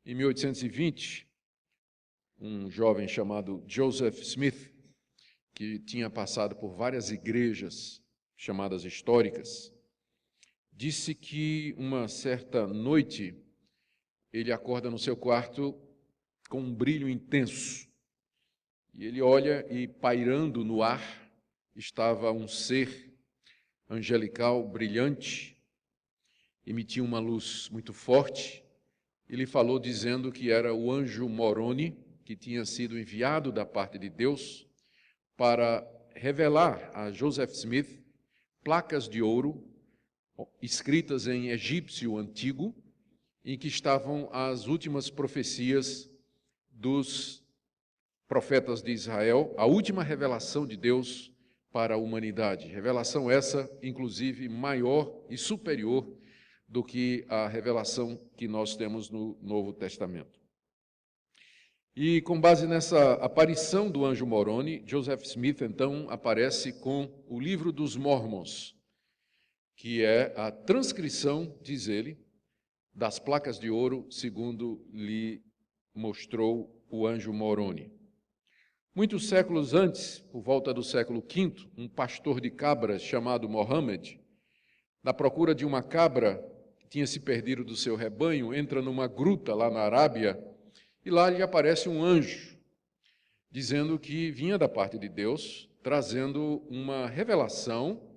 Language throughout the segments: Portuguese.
Em 1820, um jovem chamado Joseph Smith, que tinha passado por várias igrejas chamadas históricas, disse que uma certa noite ele acorda no seu quarto com um brilho intenso. E ele olha e, pairando no ar, estava um ser angelical, brilhante, emitia uma luz muito forte. Ele falou dizendo que era o anjo Moroni, que tinha sido enviado da parte de Deus para revelar a Joseph Smith placas de ouro escritas em egípcio antigo, em que estavam as últimas profecias dos profetas de Israel, a última revelação de Deus para a humanidade. Revelação essa, inclusive, maior e superior do que a revelação que nós temos no Novo Testamento. E com base nessa aparição do anjo Moroni, Joseph Smith, então, aparece com o Livro dos Mormons, que é a transcrição, diz ele, das placas de ouro, segundo lhe mostrou o anjo Moroni. Muitos séculos antes, por volta do século V, um pastor de cabras chamado Mohammed, na procura de uma cabra que tinha se perdido do seu rebanho, entra numa gruta lá na Arábia e lá lhe aparece um anjo, dizendo que vinha da parte de Deus, trazendo uma revelação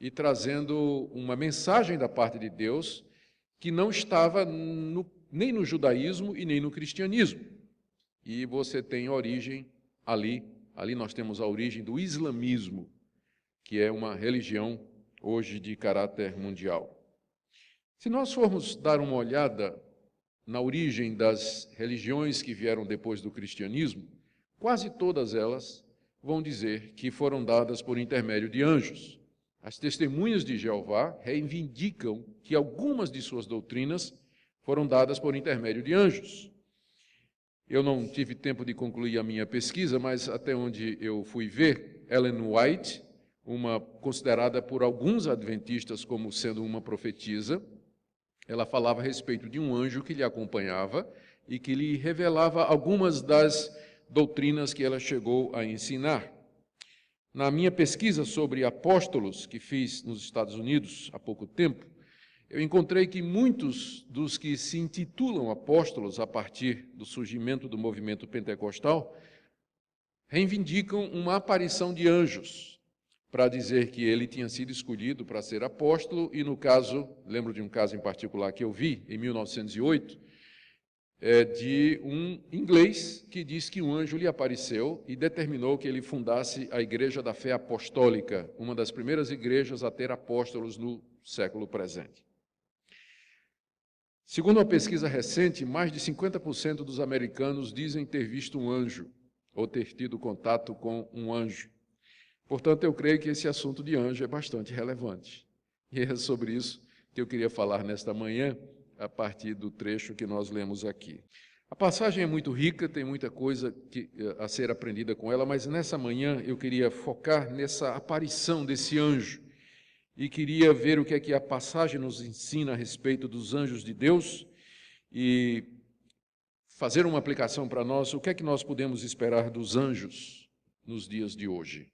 e trazendo uma mensagem da parte de Deus que não estava nem no judaísmo e nem no cristianismo. E você tem origem ali nós temos a origem do islamismo, que é uma religião hoje de caráter mundial. Se nós formos dar uma olhada na origem das religiões que vieram depois do cristianismo, quase todas elas vão dizer que foram dadas por intermédio de anjos. As testemunhas de Jeová reivindicam que algumas de suas doutrinas foram dadas por intermédio de anjos. Eu não tive tempo de concluir a minha pesquisa, mas até onde eu fui ver, Ellen White, considerada por alguns adventistas como sendo uma profetisa, ela falava a respeito de um anjo que lhe acompanhava e que lhe revelava algumas das doutrinas que ela chegou a ensinar. Na minha pesquisa sobre apóstolos, que fiz nos Estados Unidos há pouco tempo, eu encontrei que muitos dos que se intitulam apóstolos a partir do surgimento do movimento pentecostal reivindicam uma aparição de anjos para dizer que ele tinha sido escolhido para ser apóstolo e, no caso, lembro de um caso em particular que eu vi, em 1908, de um inglês que diz que um anjo lhe apareceu e determinou que ele fundasse a Igreja da Fé Apostólica, uma das primeiras igrejas a ter apóstolos no século presente. Segundo uma pesquisa recente, mais de 50% dos americanos dizem ter visto um anjo ou ter tido contato com um anjo. Portanto, eu creio que esse assunto de anjo é bastante relevante. E é sobre isso que eu queria falar nesta manhã, a partir do trecho que nós lemos aqui. A passagem é muito rica, tem muita coisa a ser aprendida com ela, mas nessa manhã eu queria focar nessa aparição desse anjo e queria ver o que é que a passagem nos ensina a respeito dos anjos de Deus e fazer uma aplicação para nós, o que é que nós podemos esperar dos anjos nos dias de hoje.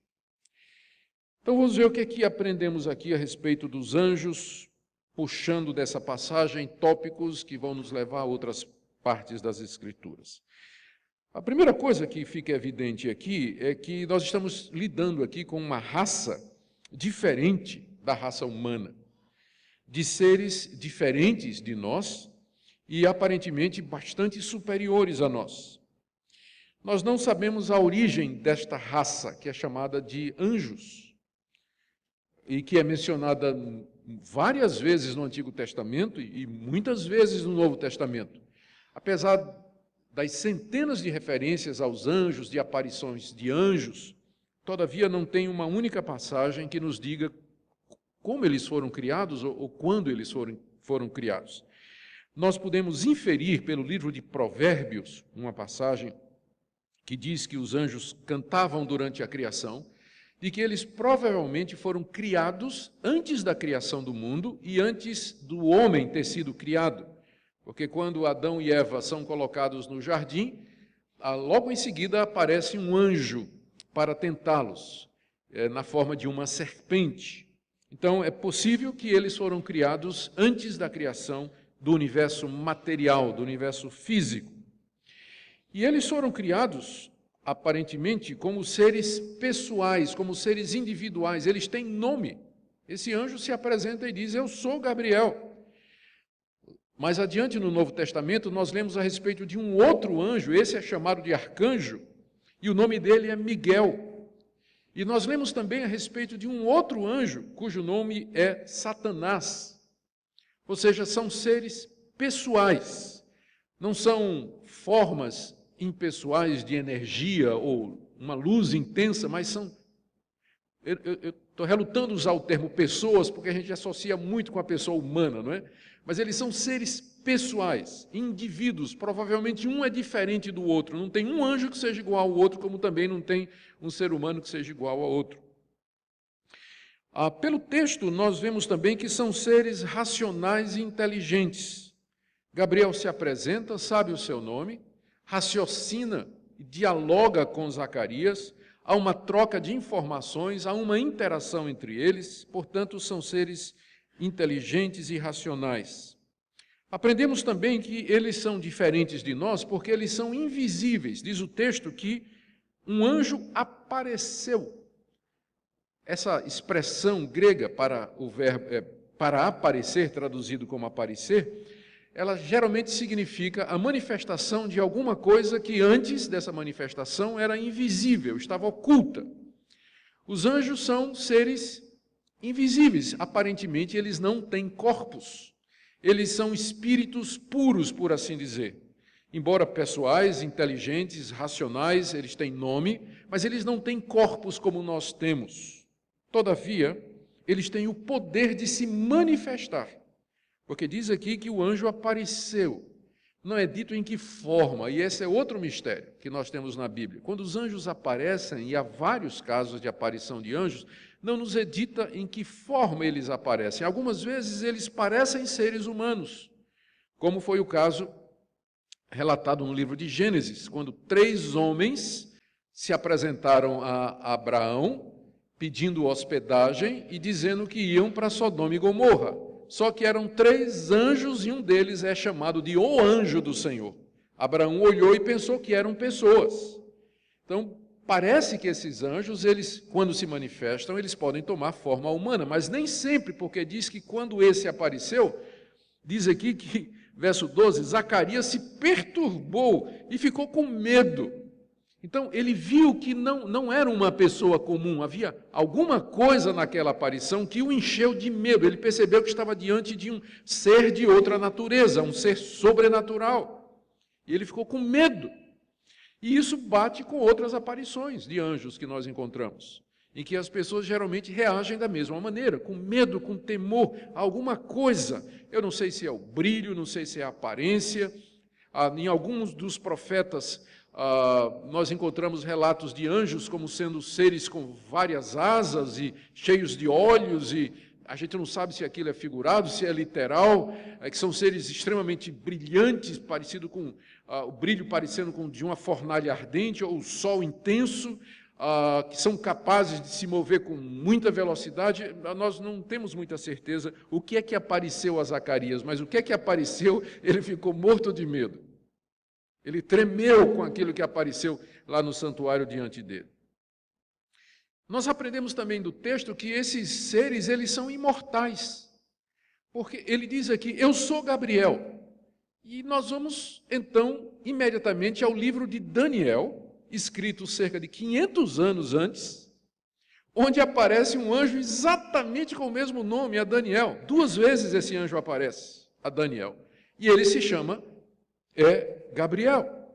Então vamos ver o que é que aprendemos aqui a respeito dos anjos, puxando dessa passagem tópicos que vão nos levar a outras partes das Escrituras. A primeira coisa que fica evidente aqui é que nós estamos lidando aqui com uma raça diferente da raça humana, de seres diferentes de nós e aparentemente bastante superiores a nós. Nós não sabemos a origem desta raça, que é chamada de anjos, e que é mencionada várias vezes no Antigo Testamento e muitas vezes no Novo Testamento. Apesar das centenas de referências aos anjos, de aparições de anjos, todavia não tem uma única passagem que nos diga como eles foram criados ou quando eles foram criados. Nós podemos inferir pelo livro de Provérbios, uma passagem que diz que os anjos cantavam durante a criação, de que eles provavelmente foram criados antes da criação do mundo e antes do homem ter sido criado, Porque quando Adão e Eva são colocados no jardim, logo em seguida aparece um anjo para tentá-los, na forma de uma serpente. Então, é possível que eles foram criados antes da criação do universo material, do universo físico. E eles foram criados, aparentemente, como seres pessoais, como seres individuais. Eles têm nome. Esse anjo se apresenta e diz: eu sou Gabriel. Mais adiante no Novo Testamento, nós lemos a respeito de um outro anjo, esse é chamado de arcanjo, e o nome dele é Miguel. E nós lemos também a respeito de um outro anjo, cujo nome é Satanás. Ou seja, são seres pessoais, não são formas impessoais de energia ou uma luz intensa, mas são... Eu estou relutando usar o termo pessoas, porque a gente associa muito com a pessoa humana, não é? Mas eles são seres pessoais, indivíduos, provavelmente um é diferente do outro, não tem um anjo que seja igual ao outro, como também não tem um ser humano que seja igual ao outro. Pelo texto, nós vemos também que são seres racionais e inteligentes. Gabriel se apresenta, sabe o seu nome, raciocina e dialoga com Zacarias, há uma troca de informações, há uma interação entre eles, portanto, são seres inteligentes e racionais. Aprendemos também que eles são diferentes de nós porque eles são invisíveis. Diz o texto que um anjo apareceu. Essa expressão grega para o verbo para aparecer, traduzido como aparecer, ela geralmente significa a manifestação de alguma coisa que antes dessa manifestação era invisível, estava oculta. Os anjos são seres invisíveis, aparentemente eles não têm corpos, eles são espíritos puros, por assim dizer. Embora pessoais, inteligentes, racionais, eles têm nome, mas eles não têm corpos como nós temos. Todavia, eles têm o poder de se manifestar, porque diz aqui que o anjo apareceu. Não é dito em que forma, e esse é outro mistério que nós temos na Bíblia. Quando os anjos aparecem, e há vários casos de aparição de anjos, não nos é dita em que forma eles aparecem. Algumas vezes eles parecem seres humanos, como foi o caso relatado no livro de Gênesis, quando 3 homens se apresentaram a Abraão, pedindo hospedagem e dizendo que iam para Sodoma e Gomorra. Só que eram 3 anjos e um deles é chamado de o anjo do Senhor. Abraão olhou e pensou que eram pessoas. Então, parece que esses anjos, eles, quando se manifestam, eles podem tomar forma humana, mas nem sempre, porque diz que quando esse apareceu, diz aqui que, verso 12, Zacarias se perturbou e ficou com medo. Então, ele viu que não era uma pessoa comum, havia alguma coisa naquela aparição que o encheu de medo. Ele percebeu que estava diante de um ser de outra natureza, um ser sobrenatural. E ele ficou com medo. E isso bate com outras aparições de anjos que nós encontramos, em que as pessoas geralmente reagem da mesma maneira, com medo, com temor, a alguma coisa. Eu não sei se é o brilho, não sei se é a aparência. Em alguns dos profetas, nós encontramos relatos de anjos como sendo seres com várias asas e cheios de olhos, e a gente não sabe se aquilo é figurado, se é literal, que são seres extremamente brilhantes, parecido com o brilho parecendo com de uma fornalha ardente ou o sol intenso, que são capazes de se mover com muita velocidade. Nós não temos muita certeza o que é que apareceu a Zacarias, mas o que é que apareceu, ele ficou morto de medo. Ele tremeu com aquilo que apareceu lá no santuário diante dele. Nós aprendemos também do texto que esses seres, eles são imortais. Porque ele diz aqui, eu sou Gabriel. E nós vamos, então, imediatamente ao livro de Daniel, escrito cerca de 500 anos antes, onde aparece um anjo exatamente com o mesmo nome, a Daniel. 2 vezes esse anjo aparece, a Daniel. E ele se chama Gabriel.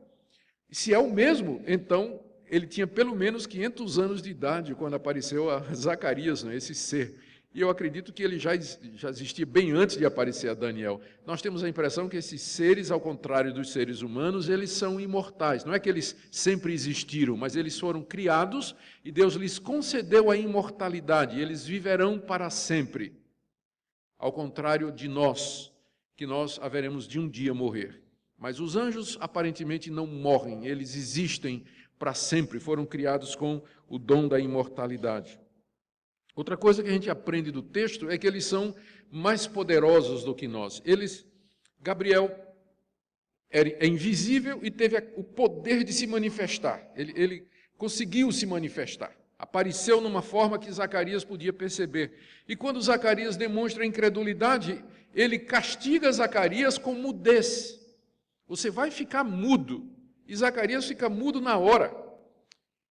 E se é o mesmo, então ele tinha pelo menos 500 anos de idade quando apareceu a Zacarias, né, esse ser. E eu acredito que ele já existia bem antes de aparecer a Daniel. Nós temos a impressão que esses seres, ao contrário dos seres humanos, eles são imortais. Não é que eles sempre existiram, mas eles foram criados e Deus lhes concedeu a imortalidade. E eles viverão para sempre. Ao contrário de nós, que nós haveremos de um dia morrer. Mas os anjos aparentemente não morrem, eles existem para sempre, foram criados com o dom da imortalidade. Outra coisa que a gente aprende do texto é que eles são mais poderosos do que nós. Gabriel é invisível e teve o poder de se manifestar. Ele conseguiu se manifestar. Apareceu numa forma que Zacarias podia perceber. E quando Zacarias demonstra incredulidade, ele castiga Zacarias com mudez. Você vai ficar mudo. E Zacarias fica mudo na hora.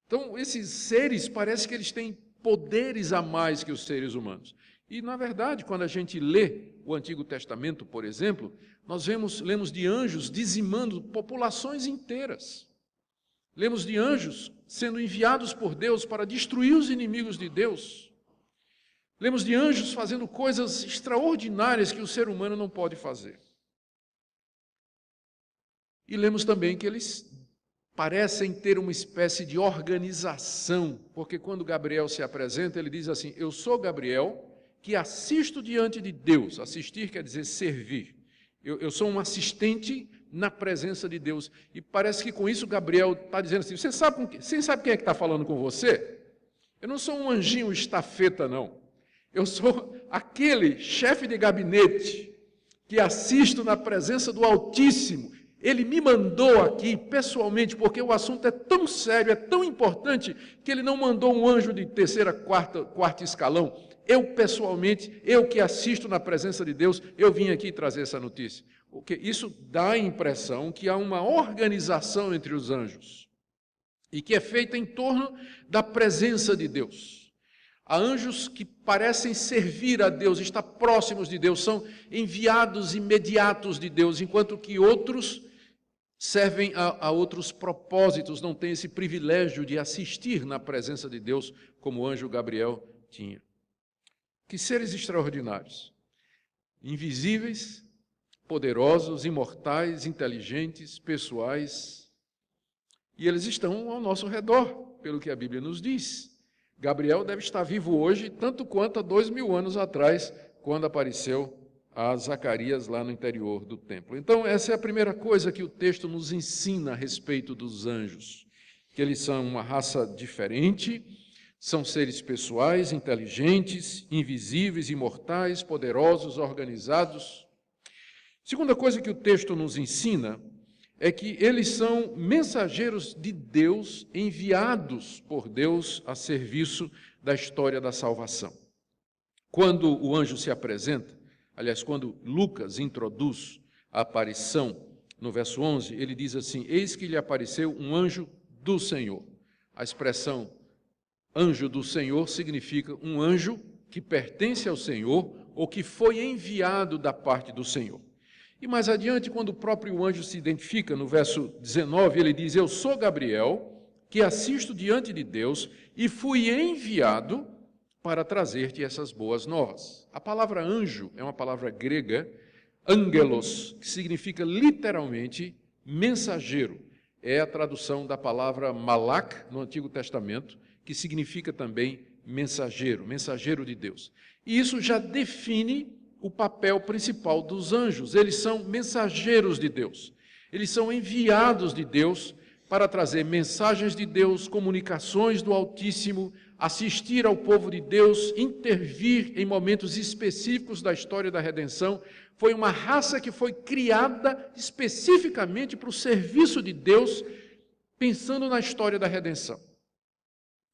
Então, esses seres, parece que eles têm poderes a mais que os seres humanos. E, na verdade, quando a gente lê o Antigo Testamento, por exemplo, nós lemos de anjos dizimando populações inteiras. Lemos de anjos sendo enviados por Deus para destruir os inimigos de Deus. Lemos de anjos fazendo coisas extraordinárias que o ser humano não pode fazer. E lemos também que eles parecem ter uma espécie de organização, porque quando Gabriel se apresenta, ele diz assim: eu sou Gabriel, que assisto diante de Deus. Assistir quer dizer servir. Eu sou um assistente na presença de Deus. E parece que com isso Gabriel está dizendo assim: você sabe quem é que está falando com você? Eu não sou um anjinho estafeta, não. Eu sou aquele chefe de gabinete que assisto na presença do Altíssimo. Ele me mandou aqui pessoalmente, porque o assunto é tão sério, é tão importante, que ele não mandou um anjo de terceira, quarto escalão. Eu pessoalmente, eu que assisto na presença de Deus, eu vim aqui trazer essa notícia. Porque isso dá a impressão que há uma organização entre os anjos e que é feita em torno da presença de Deus. Há anjos que parecem servir a Deus, estar próximos de Deus, são enviados imediatos de Deus, enquanto que outros servem a outros propósitos, não têm esse privilégio de assistir na presença de Deus, como o anjo Gabriel tinha. Que seres extraordinários, invisíveis, poderosos, imortais, inteligentes, pessoais, e eles estão ao nosso redor, pelo que a Bíblia nos diz. Gabriel deve estar vivo hoje, tanto quanto há 2000 anos atrás, quando apareceu a Zacarias lá no interior do templo. Então, essa é a primeira coisa que o texto nos ensina a respeito dos anjos, que eles são uma raça diferente, são seres pessoais, inteligentes, invisíveis, imortais, poderosos, organizados. Segunda coisa que o texto nos ensina é que eles são mensageiros de Deus, enviados por Deus a serviço da história da salvação. Quando o anjo se apresenta, aliás, quando Lucas introduz a aparição, no verso 11, ele diz assim: eis que lhe apareceu um anjo do Senhor. A expressão anjo do Senhor significa um anjo que pertence ao Senhor ou que foi enviado da parte do Senhor. E mais adiante, quando o próprio anjo se identifica, no verso 19, ele diz: eu sou Gabriel, que assisto diante de Deus e fui enviado para trazer-te essas boas novas. A palavra anjo é uma palavra grega, angelos, que significa literalmente mensageiro. É a tradução da palavra malak no Antigo Testamento, que significa também mensageiro, mensageiro de Deus. E isso já define o papel principal dos anjos. Eles são mensageiros de Deus. Eles são enviados de Deus para trazer mensagens de Deus, comunicações do Altíssimo, assistir ao povo de Deus, intervir em momentos específicos da história da redenção. Foi uma raça que foi criada especificamente para o serviço de Deus, pensando na história da redenção.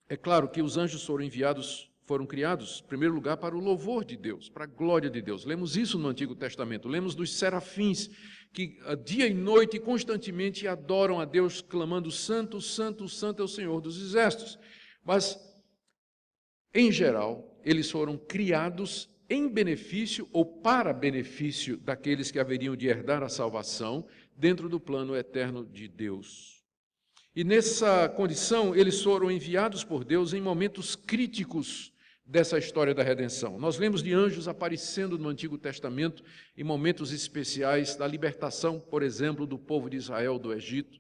É claro que os anjos foram criados, em primeiro lugar, para o louvor de Deus, para a glória de Deus. Lemos isso no Antigo Testamento, lemos dos serafins, que dia e noite constantemente adoram a Deus, clamando: Santo, Santo, Santo é o Senhor dos Exércitos. Mas, em geral, eles foram criados em benefício ou para benefício daqueles que haveriam de herdar a salvação dentro do plano eterno de Deus. E nessa condição, eles foram enviados por Deus em momentos críticos dessa história da redenção. Nós lemos de anjos aparecendo no Antigo Testamento em momentos especiais da libertação, por exemplo, do povo de Israel do Egito.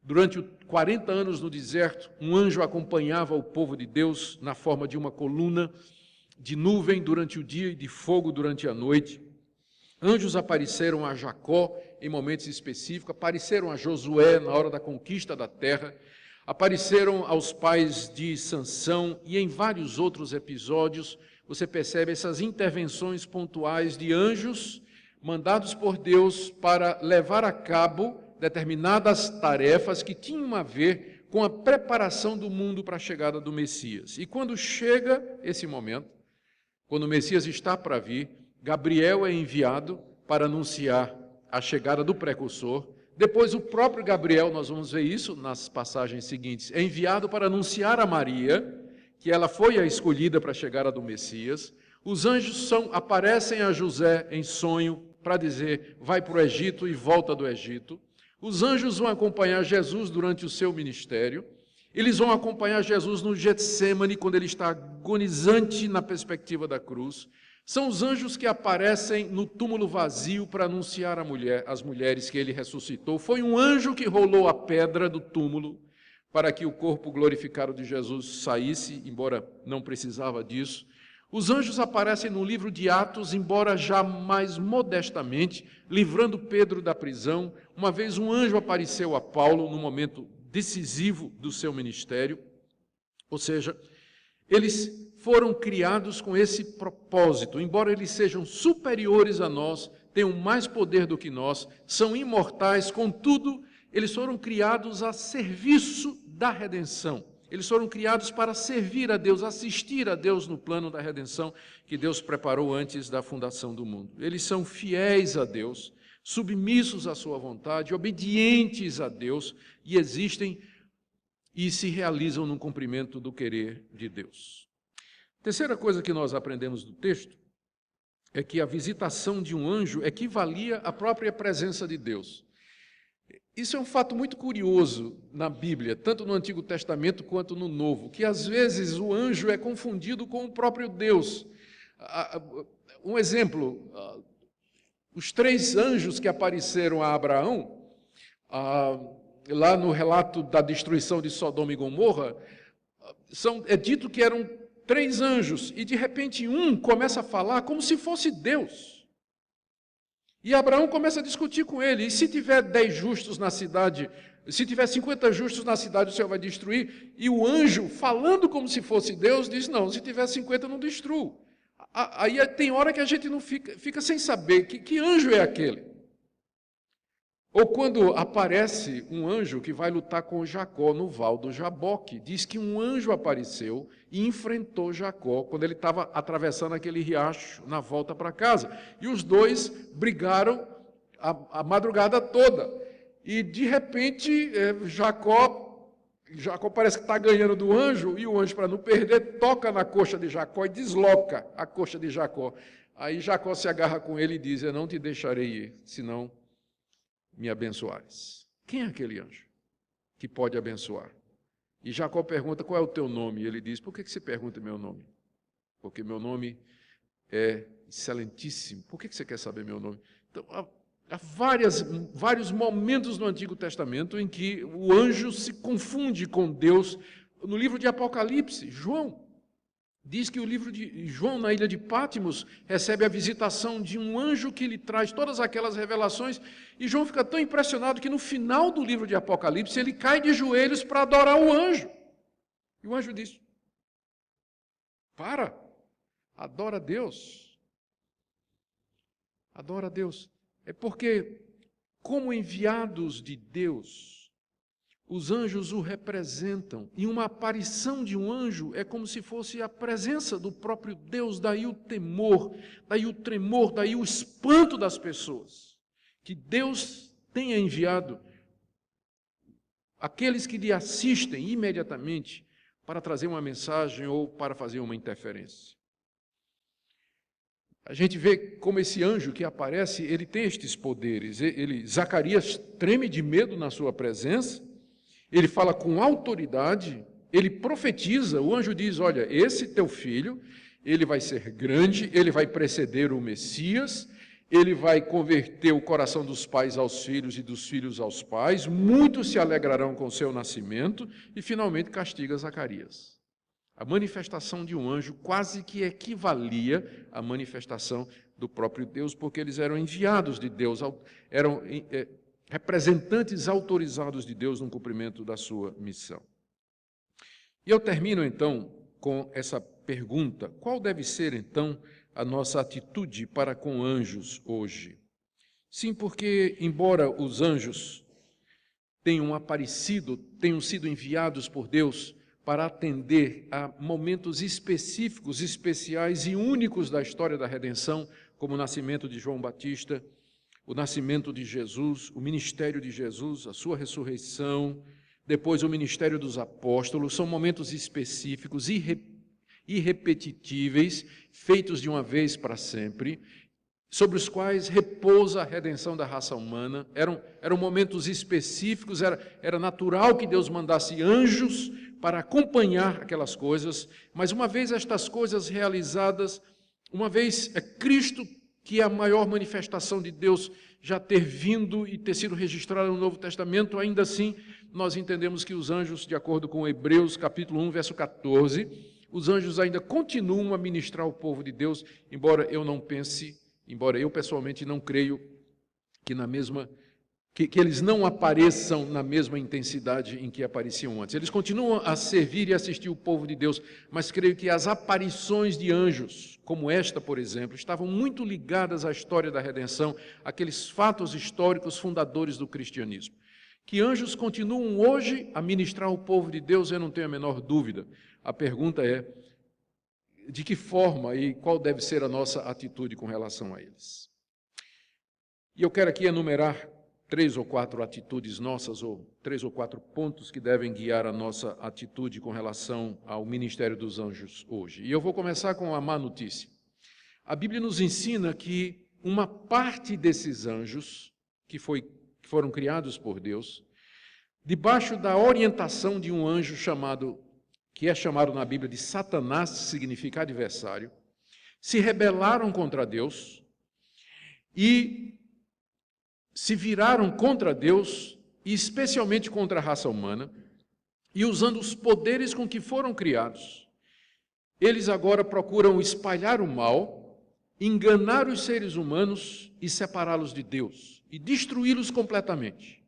Durante 40 anos no deserto, um anjo acompanhava o povo de Deus na forma de uma coluna de nuvem durante o dia e de fogo durante a noite. Anjos apareceram a Jacó em momentos específicos, apareceram a Josué na hora da conquista da terra, apareceram aos pais de Sansão e em vários outros episódios você percebe essas intervenções pontuais de anjos mandados por Deus para levar a cabo determinadas tarefas que tinham a ver com a preparação do mundo para a chegada do Messias. E quando chega esse momento, quando o Messias está para vir, Gabriel é enviado para anunciar a chegada do precursor. Depois o próprio Gabriel, nós vamos ver isso nas passagens seguintes, é enviado para anunciar a Maria que ela foi a escolhida para a chegada do Messias. Os anjos aparecem a José em sonho para dizer, vai para o Egito e volta do Egito. Os anjos vão acompanhar Jesus durante o seu ministério. Eles vão acompanhar Jesus no Getsêmani, quando ele está agonizante na perspectiva da cruz. São os anjos que aparecem no túmulo vazio para anunciar às mulheres que ele ressuscitou. Foi um anjo que rolou a pedra do túmulo para que o corpo glorificado de Jesus saísse, embora não precisava disso. Os anjos aparecem no livro de Atos, embora já mais modestamente, livrando Pedro da prisão. Uma vez um anjo apareceu a Paulo no momento decisivo do seu ministério. Ou seja, eles foram criados com esse propósito. Embora eles sejam superiores a nós, tenham mais poder do que nós, são imortais, contudo, eles foram criados a serviço da redenção. Eles foram criados para servir a Deus, assistir a Deus no plano da redenção que Deus preparou antes da fundação do mundo. Eles são fiéis a Deus, submissos à sua vontade, obedientes a Deus e existem e se realizam no cumprimento do querer de Deus. Terceira coisa que nós aprendemos do texto é que a visitação de um anjo equivalia à própria presença de Deus. Isso é um fato muito curioso na Bíblia, tanto no Antigo Testamento quanto no Novo, que às vezes o anjo é confundido com o próprio Deus. Um exemplo, os 3 anjos que apareceram a Abraão, lá no relato da destruição de Sodoma e Gomorra, é dito que eram 3 anjos, e de repente um começa a falar como se fosse Deus. E Abraão começa a discutir com ele, e se tiver 10 justos na cidade, se tiver 50 justos na cidade, o Senhor vai destruir? E o anjo, falando como se fosse Deus, diz, não, se tiver 50, não destruo. Aí tem hora que a gente não fica sem saber que anjo é aquele. Ou quando aparece um anjo que vai lutar com Jacó no Val do Jaboque, diz que um anjo apareceu e enfrentou Jacó quando ele estava atravessando aquele riacho na volta para casa. E os dois brigaram a madrugada toda. E de repente Jacó parece que está ganhando do anjo, e o anjo, para não perder, toca na coxa de Jacó e desloca a coxa de Jacó. Aí Jacó se agarra com ele e diz, eu não te deixarei ir, senão me abençoares. Quem é aquele anjo que pode abençoar? E Jacó pergunta, qual é o teu nome? E ele diz, por que você pergunta meu nome? Porque meu nome é excelentíssimo. Por que você quer saber meu nome? Então, há vários momentos no Antigo Testamento em que o anjo se confunde com Deus. No livro de Apocalipse, João diz que o livro de João, na ilha de Pátimos, recebe a visitação de um anjo que lhe traz todas aquelas revelações, e João fica tão impressionado que no final do livro de Apocalipse ele cai de joelhos para adorar o anjo. E o anjo diz, adora a Deus. Adora a Deus. É porque, como enviados de Deus, os anjos o representam, e uma aparição de um anjo é como se fosse a presença do próprio Deus, daí o temor, daí o tremor, daí o espanto das pessoas, que Deus tenha enviado aqueles que lhe assistem imediatamente para trazer uma mensagem ou para fazer uma interferência. A gente vê como esse anjo que aparece, ele tem estes poderes. Zacarias treme de medo na sua presença, ele fala com autoridade, ele profetiza, o anjo diz, olha, esse teu filho, ele vai ser grande, ele vai preceder o Messias, ele vai converter o coração dos pais aos filhos e dos filhos aos pais, muitos se alegrarão com o seu nascimento, e finalmente castiga Zacarias. A manifestação de um anjo quase que equivalia à manifestação do próprio Deus, porque eles eram enviados de Deus, eram representantes autorizados de Deus no cumprimento da sua missão. E eu termino, então, com essa pergunta: qual deve ser, então, a nossa atitude para com anjos hoje? Sim, porque, embora os anjos tenham aparecido, tenham sido enviados por Deus para atender a momentos específicos, especiais e únicos da história da redenção, como o nascimento de João Batista, o nascimento de Jesus, o ministério de Jesus, a sua ressurreição, depois o ministério dos apóstolos, são momentos específicos, irrepetíveis, feitos de uma vez para sempre, sobre os quais repousa a redenção da raça humana. Eram momentos específicos, era natural que Deus mandasse anjos para acompanhar aquelas coisas, mas uma vez estas coisas realizadas, uma vez Cristo, que é a maior manifestação de Deus, já ter vindo e ter sido registrado no Novo Testamento, ainda assim, nós entendemos que os anjos, de acordo com Hebreus capítulo 1, verso 14, os anjos ainda continuam a ministrar ao povo de Deus, embora eu pessoalmente não creio que eles não apareçam na mesma intensidade em que apareciam antes. Eles continuam a servir e assistir o povo de Deus, mas creio que as aparições de anjos, como esta, por exemplo, estavam muito ligadas à história da redenção, aqueles fatos históricos fundadores do cristianismo. Que anjos continuam hoje a ministrar ao povo de Deus, eu não tenho a menor dúvida. A pergunta é: de que forma e qual deve ser a nossa atitude com relação a eles? E eu quero aqui enumerar 3 ou 4 atitudes nossas, ou 3 ou 4 pontos que devem guiar a nossa atitude com relação ao ministério dos anjos hoje. E eu vou começar com a má notícia. A Bíblia nos ensina que uma parte desses anjos, que foram criados por Deus, debaixo da orientação de um anjo que é chamado na Bíblia de Satanás, que significa adversário, se rebelaram contra Deus e se viraram contra Deus, e especialmente contra a raça humana, e usando os poderes com que foram criados, eles agora procuram espalhar o mal, enganar os seres humanos e separá-los de Deus, e destruí-los completamente.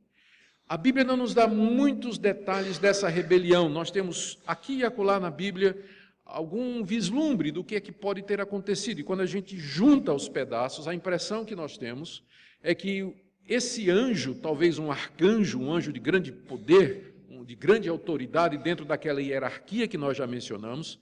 A Bíblia não nos dá muitos detalhes dessa rebelião. Nós temos aqui e acolá na Bíblia algum vislumbre do que é que pode ter acontecido. E quando a gente junta os pedaços, a impressão que nós temos é que esse anjo, talvez um arcanjo, um anjo de grande poder, de grande autoridade dentro daquela hierarquia que nós já mencionamos,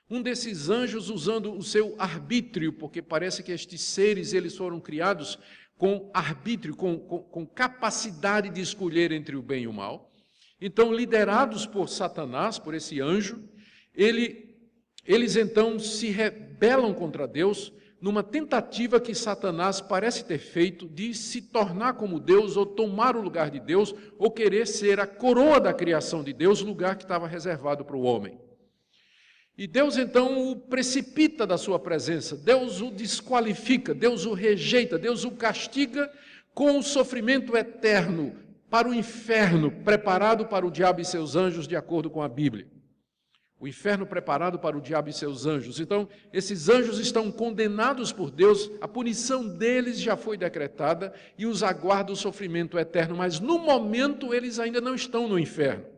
um desses anjos usando o seu arbítrio, porque parece que estes seres eles foram criados com arbítrio, com capacidade de escolher entre o bem e o mal. Então, liderados por Satanás, por esse anjo, eles então se rebelam contra Deus numa tentativa que Satanás parece ter feito de se tornar como Deus, ou tomar o lugar de Deus, ou querer ser a coroa da criação de Deus, lugar que estava reservado para o homem. E Deus então o precipita da sua presença, Deus o desqualifica, Deus o rejeita, Deus o castiga com o sofrimento eterno para o inferno, preparado para o diabo e seus anjos, de acordo com a Bíblia. O inferno preparado para o diabo e seus anjos. Então, esses anjos estão condenados por Deus, a punição deles já foi decretada e os aguarda o sofrimento eterno, mas no momento eles ainda não estão no inferno.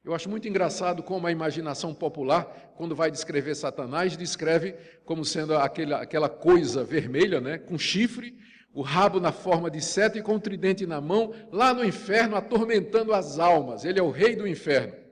Eu acho muito engraçado como a imaginação popular, quando vai descrever Satanás, descreve como sendo aquela coisa vermelha, né, com chifre, o rabo na forma de seta e com o tridente na mão, lá no inferno, atormentando as almas. Ele é o rei do inferno.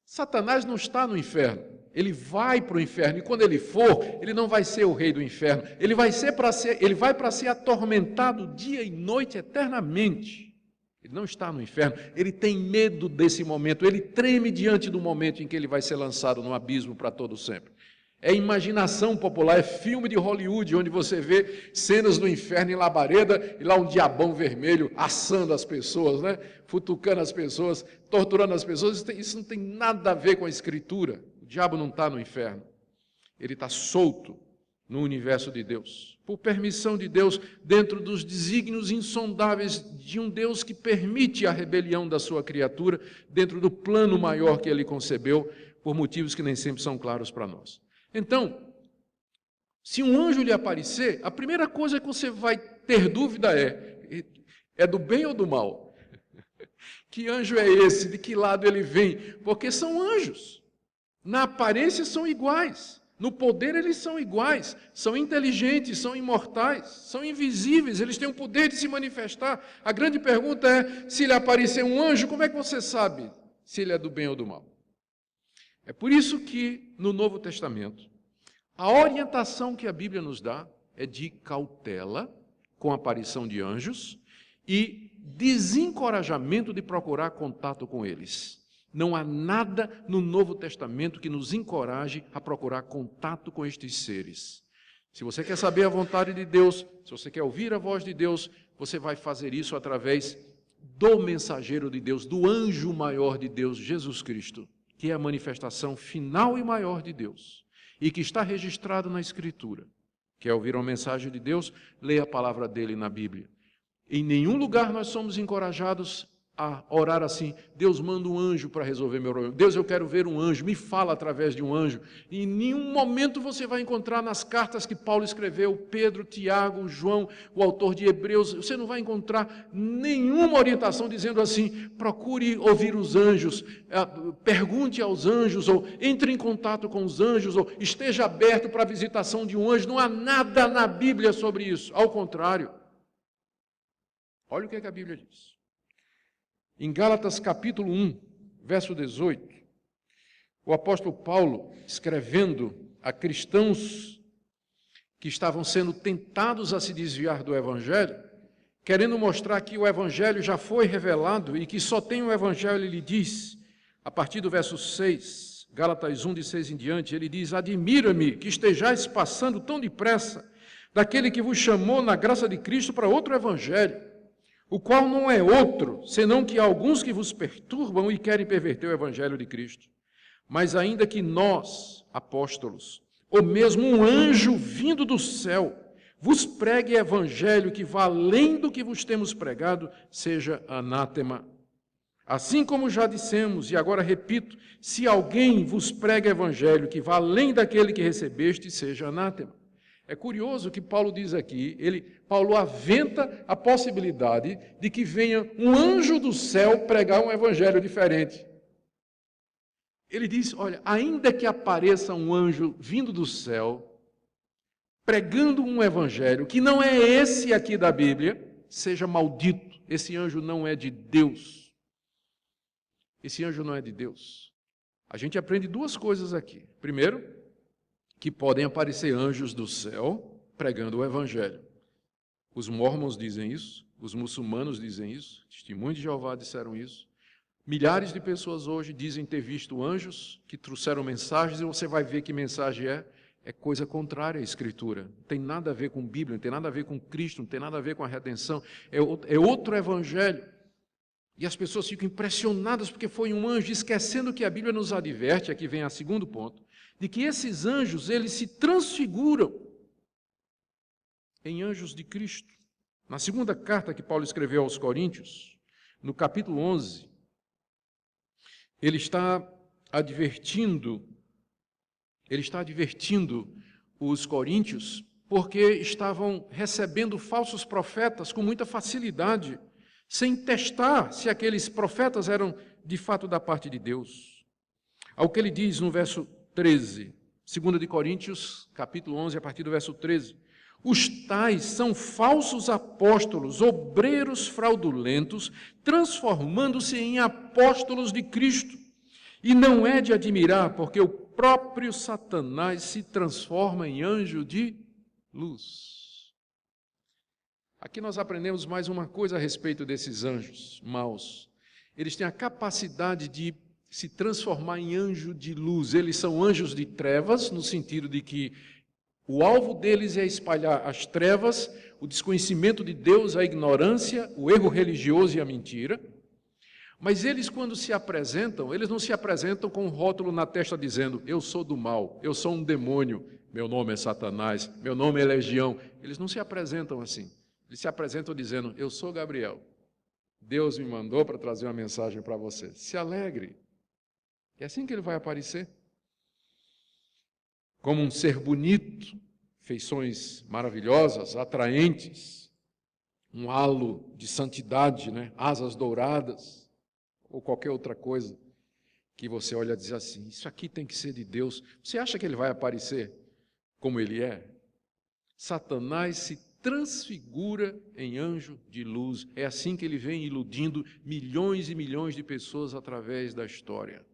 Satanás não está no inferno, ele vai para o inferno, e quando ele for, ele não vai ser o rei do inferno, ele vai para ser atormentado dia e noite eternamente. Ele não está no inferno, ele tem medo desse momento, ele treme diante do momento em que ele vai ser lançado no abismo para todo sempre. É imaginação popular, é filme de Hollywood, onde você vê cenas do inferno em labareda, e lá um diabão vermelho assando as pessoas, né? Futucando as pessoas, torturando as pessoas. Isso não tem nada a ver com a Escritura. O diabo não está no inferno. Ele está solto no universo de Deus, por permissão de Deus, dentro dos desígnios insondáveis de um Deus que permite a rebelião da sua criatura, dentro do plano maior que ele concebeu, por motivos que nem sempre são claros para nós. Então, Se um anjo lhe aparecer, a primeira coisa que você vai ter dúvida é do bem ou do mal? Que anjo é esse? De que lado ele vem? Porque são anjos. Na aparência são iguais. No poder eles são iguais. São inteligentes, são imortais, são invisíveis, eles têm o poder de se manifestar. A grande pergunta é, se lhe aparecer um anjo, como é que você sabe se ele é do bem ou do mal? É por isso que no Novo Testamento, a orientação que a Bíblia nos dá é de cautela com a aparição de anjos e desencorajamento de procurar contato com eles. Não há nada no Novo Testamento que nos encoraje a procurar contato com estes seres. Se você quer saber a vontade de Deus, se você quer ouvir a voz de Deus, você vai fazer isso através do mensageiro de Deus, do anjo maior de Deus, Jesus Cristo, que é a manifestação final e maior de Deus, e que está registrado na Escritura. Quer ouvir uma mensagem de Deus? Leia a palavra dele na Bíblia. Em nenhum lugar nós somos encorajados a orar assim, Deus manda um anjo para resolver meu problema. Deus, eu quero ver um anjo, me fala através de um anjo. E em nenhum momento você vai encontrar nas cartas que Paulo escreveu, Pedro, Tiago, João, o autor de Hebreus, você não vai encontrar nenhuma orientação dizendo assim, procure ouvir os anjos, pergunte aos anjos, ou entre em contato com os anjos, ou esteja aberto para a visitação de um anjo. Não há nada na Bíblia sobre isso, ao contrário. Olha o que a Bíblia diz. Em Gálatas capítulo 1, verso 18, o apóstolo Paulo, escrevendo a cristãos que estavam sendo tentados a se desviar do Evangelho, querendo mostrar que o Evangelho já foi revelado e que só tem o Evangelho, ele diz, a partir do verso 6, Gálatas 1, de 6 em diante, ele diz, admira-me que estejais passando tão depressa daquele que vos chamou na graça de Cristo para outro Evangelho, o qual não é outro, senão que há alguns que vos perturbam e querem perverter o Evangelho de Cristo. Mas ainda que nós, apóstolos, ou mesmo um anjo vindo do céu, vos pregue Evangelho que vá além do que vos temos pregado, seja anátema. Assim como já dissemos, e agora repito, se alguém vos prega Evangelho que vá além daquele que recebeste, seja anátema. É curioso que Paulo diz aqui, Paulo aventa a possibilidade de que venha um anjo do céu pregar um evangelho diferente. Ele diz, olha, ainda que apareça um anjo vindo do céu, pregando um evangelho que não é esse aqui da Bíblia, seja maldito, esse anjo não é de Deus. Esse anjo não é de Deus. A gente aprende duas coisas aqui. Primeiro, que podem aparecer anjos do céu pregando o Evangelho. Os mormons dizem isso, os muçulmanos dizem isso, testemunhos de Jeová disseram isso. Milhares de pessoas hoje dizem ter visto anjos que trouxeram mensagens e você vai ver que mensagem é coisa contrária à Escritura. Não tem nada a ver com Bíblia, não tem nada a ver com Cristo, não tem nada a ver com a redenção. É outro Evangelho. E as pessoas ficam impressionadas porque foi um anjo, esquecendo que a Bíblia nos adverte, aqui vem o segundo ponto, de que esses anjos, eles se transfiguram em anjos de Cristo. Na segunda carta que Paulo escreveu aos Coríntios, no capítulo 11, ele está advertindo os coríntios porque estavam recebendo falsos profetas com muita facilidade, sem testar se aqueles profetas eram de fato da parte de Deus. Ao que ele diz no verso 13, 2 de Coríntios, capítulo 11, a partir do verso 13. Os tais são falsos apóstolos, obreiros fraudulentos, transformando-se em apóstolos de Cristo. E não é de admirar, porque o próprio Satanás se transforma em anjo de luz. Aqui nós aprendemos mais uma coisa a respeito desses anjos maus. Eles têm a capacidade de se transformar em anjo de luz. Eles são anjos de trevas, no sentido de que o alvo deles é espalhar as trevas, o desconhecimento de Deus, a ignorância, o erro religioso e a mentira. Mas eles, quando se apresentam, eles não se apresentam com um rótulo na testa dizendo, eu sou do mal, eu sou um demônio, meu nome é Satanás, meu nome é Legião. Eles não se apresentam assim. Eles se apresentam dizendo, eu sou Gabriel. Deus me mandou para trazer uma mensagem para você. Se alegre. É assim que ele vai aparecer. Como um ser bonito, feições maravilhosas, atraentes, um halo de santidade, né? Asas douradas, ou qualquer outra coisa que você olha e diz assim, isso aqui tem que ser de Deus. Você acha que ele vai aparecer como ele é? Satanás se transfigura em anjo de luz. É assim que ele vem iludindo milhões e milhões de pessoas através da história.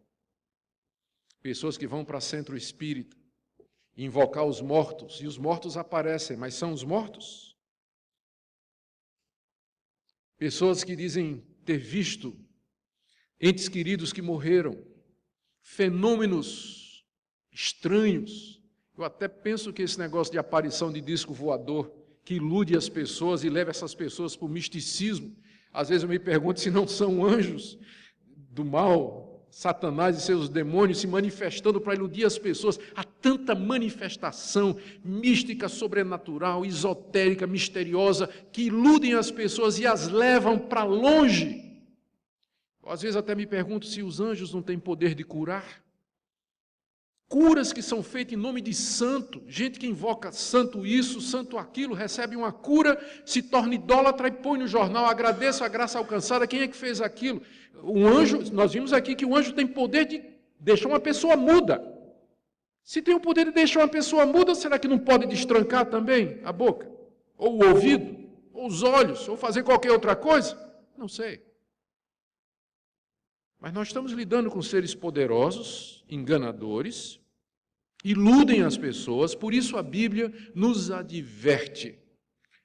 Pessoas que vão para centro espírita, invocar os mortos, e os mortos aparecem, mas são os mortos? Pessoas que dizem ter visto entes queridos que morreram, fenômenos estranhos. Eu até penso que esse negócio de aparição de disco voador, que ilude as pessoas e leva essas pessoas para o misticismo, às vezes eu me pergunto se não são anjos do mal, Satanás e seus demônios se manifestando para iludir as pessoas. Há tanta manifestação mística, sobrenatural, esotérica, misteriosa, que iludem as pessoas e as levam para longe. Às vezes até me pergunto se os anjos não têm poder de curar. Curas que são feitas em nome de santo, gente que invoca santo isso, santo aquilo, recebe uma cura, se torna idólatra e põe no jornal, agradeço a graça alcançada, quem é que fez aquilo? O anjo, nós vimos aqui que o anjo tem poder de deixar uma pessoa muda. Se tem o poder de deixar uma pessoa muda, será que não pode destrancar também a boca? Ou o ouvido? Ou os olhos? Ou fazer qualquer outra coisa? Não sei. Mas nós estamos lidando com seres poderosos, enganadores, iludem as pessoas, por isso a Bíblia nos adverte.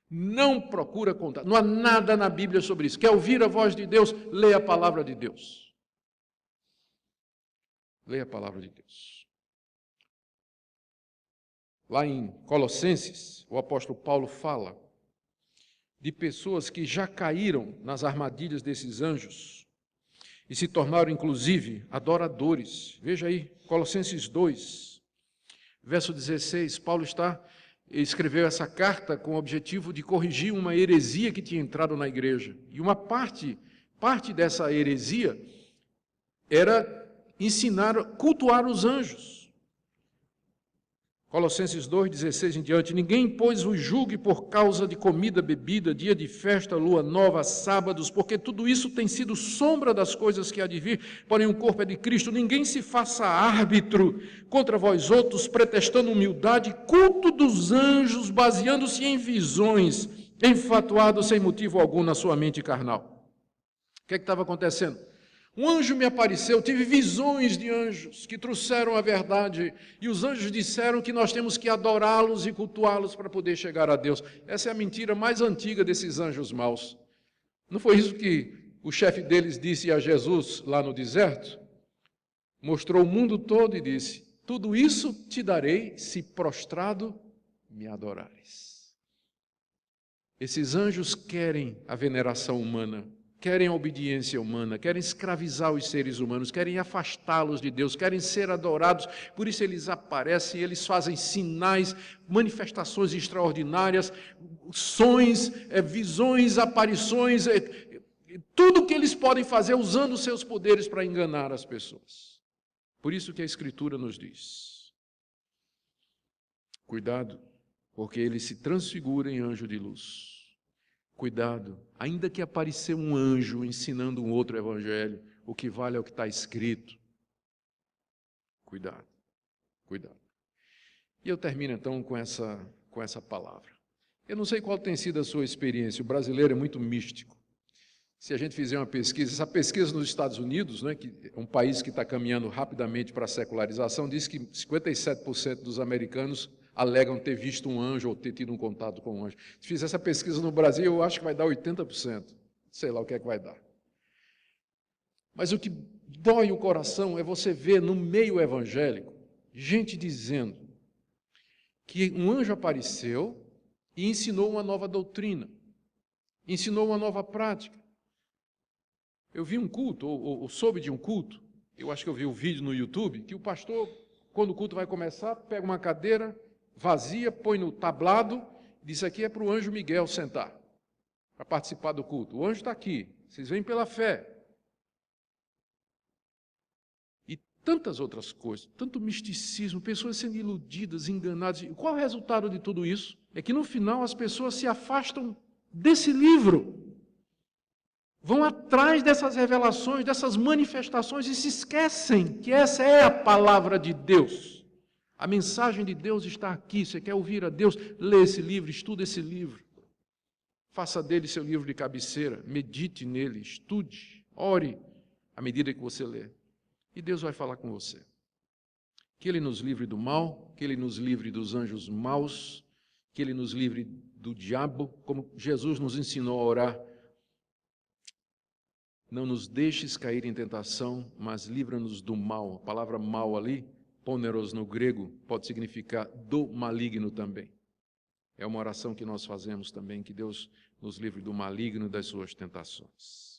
Não procura contar, não há nada na Bíblia sobre isso. Quer ouvir a voz de Deus? Leia a palavra de Deus. Leia a palavra de Deus. Lá em Colossenses, o apóstolo Paulo fala de pessoas que já caíram nas armadilhas desses anjos e se tornaram, inclusive, adoradores. Veja aí, Colossenses 2, verso 16, Paulo escreveu essa carta com o objetivo de corrigir uma heresia que tinha entrado na igreja. E uma parte dessa heresia era ensinar, cultuar os anjos. Colossenses 2, 16 em diante, ninguém, pois, vos julgue por causa de comida, bebida, dia de festa, lua nova, sábados, porque tudo isso tem sido sombra das coisas que há de vir, porém o corpo é de Cristo. Ninguém se faça árbitro contra vós outros, pretextando humildade, culto dos anjos, baseando-se em visões, enfatuado sem motivo algum na sua mente carnal. O que é que estava acontecendo? Um anjo me apareceu, tive visões de anjos que trouxeram a verdade, e os anjos disseram que nós temos que adorá-los e cultuá-los para poder chegar a Deus. Essa é a mentira mais antiga desses anjos maus. Não foi isso que o chefe deles disse a Jesus lá no deserto? Mostrou o mundo todo e disse, tudo isso te darei se prostrado me adorares. Esses anjos querem a veneração humana, querem a obediência humana, querem escravizar os seres humanos, querem afastá-los de Deus, querem ser adorados, por isso eles aparecem, eles fazem sinais, manifestações extraordinárias, sonhos, visões, aparições, tudo que eles podem fazer usando os seus poderes para enganar as pessoas. Por isso que a Escritura nos diz, cuidado, porque ele se transfigura em anjo de luz. Cuidado, ainda que aparecer um anjo ensinando um outro evangelho, o que vale é o que está escrito. Cuidado, cuidado. E eu termino então com essa palavra. Eu não sei qual tem sido a sua experiência, o brasileiro é muito místico. Se a gente fizer uma pesquisa, essa pesquisa nos Estados Unidos, né, que é um país que está caminhando rapidamente para a secularização, diz que 57% dos americanos alegam ter visto um anjo ou ter tido um contato com um anjo. Se fizer essa pesquisa no Brasil, eu acho que vai dar 80%. Sei lá o que é que vai dar. Mas o que dói o coração é você ver no meio evangélico gente dizendo que um anjo apareceu e ensinou uma nova doutrina, ensinou uma nova prática. Eu vi um culto, ou soube de um culto, eu acho que eu vi um vídeo no YouTube, que o pastor, quando o culto vai começar, pega uma cadeira vazia, põe no tablado, diz aqui é para o anjo Miguel sentar, para participar do culto. O anjo está aqui, vocês vêm pela fé. E tantas outras coisas, tanto misticismo, pessoas sendo iludidas, enganadas. E qual é o resultado de tudo isso? É que no final as pessoas se afastam desse livro, vão atrás dessas revelações, dessas manifestações e se esquecem que essa é a palavra de Deus. A mensagem de Deus está aqui. Você quer ouvir a Deus? Lê esse livro, estuda esse livro. Faça dele seu livro de cabeceira, medite nele, estude, ore à medida que você lê. E Deus vai falar com você. Que Ele nos livre do mal, que Ele nos livre dos anjos maus, que Ele nos livre do diabo, como Jesus nos ensinou a orar. Não nos deixes cair em tentação, mas livra-nos do mal. A palavra mal ali, poneros no grego, pode significar do maligno também. É uma oração que nós fazemos também, que Deus nos livre do maligno e das suas tentações.